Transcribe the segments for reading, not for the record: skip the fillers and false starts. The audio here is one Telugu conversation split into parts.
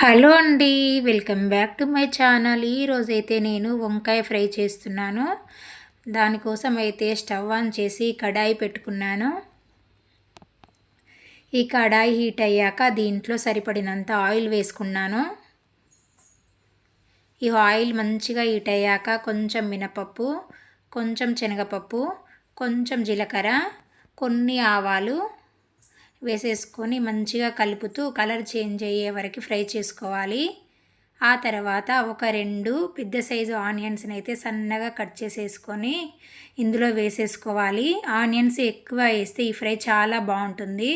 హలో అండి. Welcome back to my channel. ఈరోజైతే నేను వంకాయ ఫ్రై చేస్తున్నాను. దానికోసం అయితే స్టవ్ ఆన్ చేసి కడాయి పెట్టుకున్నాను. ఈ కడాయి హీట్ అయ్యాక దీంట్లో సరిపడినంత ఆయిల్ వేసుకున్నాను. ఈ ఆయిల్ మంచిగా హీట్ అయ్యాక కొంచెం మినపప్పు, కొంచెం శనగపప్పు, కొంచెం జీలకర్ర, కొన్ని ఆవాలు వేసేసుకొని మంచిగా కలుపుతూ కలర్ చేంజ్ అయ్యే వరకు ఫ్రై చేసుకోవాలి. ఆ తర్వాత ఒక 2 పెద్ద సైజు ఆనియన్స్ని అయితే సన్నగా కట్ చేసేసుకొని ఇందులో వేసేసుకోవాలి. ఆనియన్స్ ఎక్కువ వేస్తే ఈ ఫ్రై చాలా బాగుంటుంది.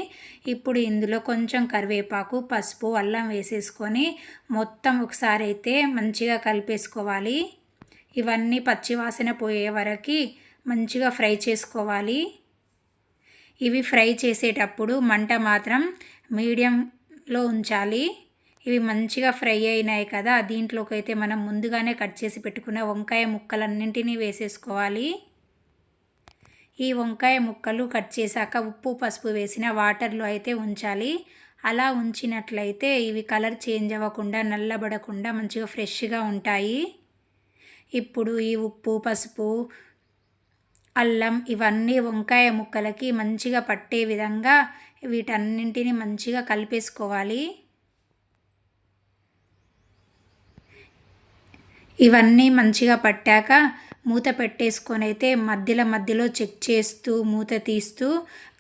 ఇప్పుడు ఇందులో కొంచెం కరివేపాకు, పసుపు, అల్లం వేసేసుకొని మొత్తం ఒకసారి అయితే మంచిగా కలిపేసుకోవాలి. ఇవన్నీ పచ్చివాసన పోయే వరకు మంచిగా ఫ్రై చేసుకోవాలి. ఇవి ఫ్రై చేసేటప్పుడు మంట మాత్రం మీడియంలో ఉంచాలి. ఇవి మంచిగా ఫ్రై అయినాయి కదా, దీంట్లోకి అయితే మనం ముందుగానే కట్ చేసి పెట్టుకున్న వంకాయ ముక్కలన్నింటినీ వేసేసుకోవాలి. ఈ వంకాయ ముక్కలు కట్ చేశాక ఉప్పు, పసుపు వేసిన వాటర్లో అయితే ఉంచాలి. అలా ఉంచినట్లయితే ఇవి కలర్ చేంజ్ అవ్వకుండా, నల్లబడకుండా మంచిగా ఫ్రెష్గా ఉంటాయి. ఇప్పుడు ఈ ఉప్పు, పసుపు, అల్లం ఇవన్నీ వంకాయ ముక్కలకి మంచిగా పట్టే విధంగా వీటన్నింటిని మంచిగా కలిపేసుకోవాలి. ఇవన్నీ మంచిగా పట్టాక మూత పెట్టేసుకొని అయితే మధ్యలో చెక్ చేస్తూ మూత తీస్తూ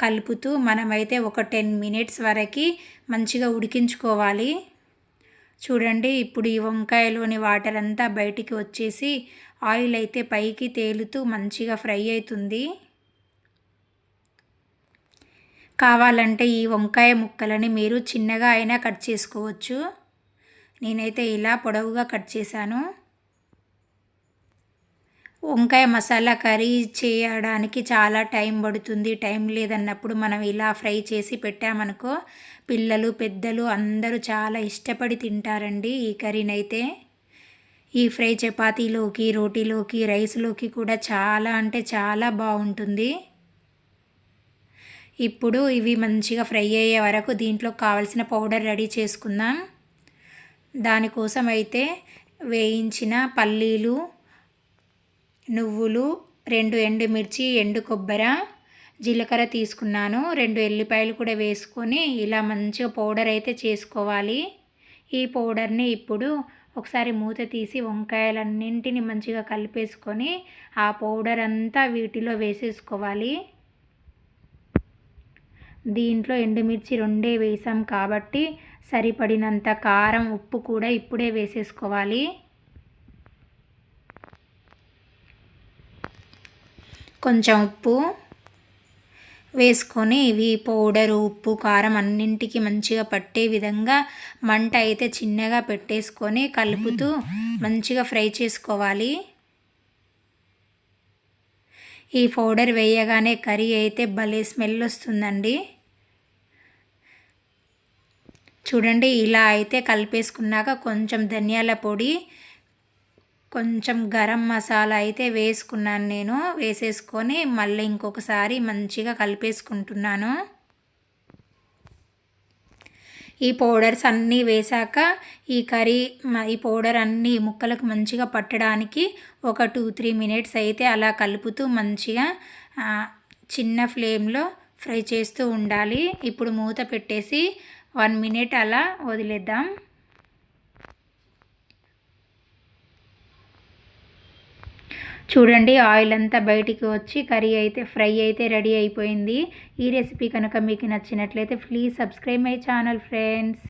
కలుపుతూ మనమైతే ఒక 10 మినిట్స్ వరకు మంచిగా ఉడికించుకోవాలి. చూడండి, ఇప్పుడు ఈ వంకాయలోని వాటర్ అంతా బయటికి వచ్చేసి ఆయిల్ అయితే పైకి తేలుతూ మంచిగా ఫ్రై అవుతుంది. కావాలంటే ఈ వంకాయ ముక్కలని మీరు చిన్నగా అయినా కట్ చేసుకోవచ్చు. నేనైతే ఇలా పొడవుగా కట్ చేశాను. వంకాయ మసాలా కర్రీ చేయడానికి చాలా టైం పడుతుంది. టైం లేదన్నప్పుడు మనం ఇలా ఫ్రై చేసి పెట్టామనుకో పిల్లలు, పెద్దలు అందరూ చాలా ఇష్టపడి తింటారండి ఈ కర్రీనైతే. ఈ ఫ్రై చపాతీలోకి, రోటీలోకి, రైస్లోకి కూడా చాలా అంటే చాలా బాగుంటుంది. ఇప్పుడు ఇవి మంచిగా ఫ్రై అయ్యే వరకు దీంట్లో కావాల్సిన పౌడర్ రెడీ చేసుకుందాం. దానికోసం అయితే వేయించిన పల్లీలు, నువ్వులు, 2 ఎండుమిర్చి, ఎండు కొబ్బరి, జీలకర్ర తీసుకున్నాను. 2 ఎల్లిపాయలు కూడా వేసుకొని ఇలా మంచిగా పౌడర్ అయితే చేసుకోవాలి. ఈ పౌడర్ని ఇప్పుడు ఒకసారి మూత తీసి వంకాయలన్నింటినీ మంచిగా కలిపేసుకొని ఆ పౌడర్ అంతా వీటిలో వేసేసుకోవాలి. దీంట్లో ఎండుమిర్చి 2 వేసాం కాబట్టి సరిపడినంత కారం, ఉప్పు కూడా ఇప్పుడే వేసేసుకోవాలి. కొంచెం ఉప్పు వేసుకొని ఇవి పౌడరు, ఉప్పు, కారం అన్నింటికి మంచిగా పట్టే విధంగా మంట అయితే చిన్నగా పెట్టేసుకొని కలుపుతూ మంచిగా ఫ్రై చేసుకోవాలి. ఈ పౌడర్ వేయగానే కర్రీ అయితే భలే స్మెల్ వస్తుందండి. చూడండి, ఇలా అయితే కలిపేసుకున్నాక కొంచెం ధనియాల పొడి, కొంచెం గరం మసాలా అయితే వేసుకున్నాను నేను. వేసేసుకొని మళ్ళీ ఇంకొకసారి మంచిగా కలిపేసుకుంటున్నాను. ఈ పౌడర్స్ అన్నీ వేశాక ఈ పౌడర్ అన్నీ ముక్కలకు మంచిగా పట్టడానికి ఒక 2-3 మినిట్స్ అయితే అలా కలుపుతూ మంచిగా చిన్న ఫ్లేమ్లో ఫ్రై చేస్తూ ఉండాలి. ఇప్పుడు మూత పెట్టేసి 1 మినిట్ అలా వదిలేద్దాం. చూడండి, ఆయిల్ అంతా బయటికి వచ్చి కర్రీ అయితే ఫ్రై అయితే రెడీ అయిపోయింది. ఈ రెసిపీ కనుక మీకు నచ్చినట్లయితే please subscribe my channel friends.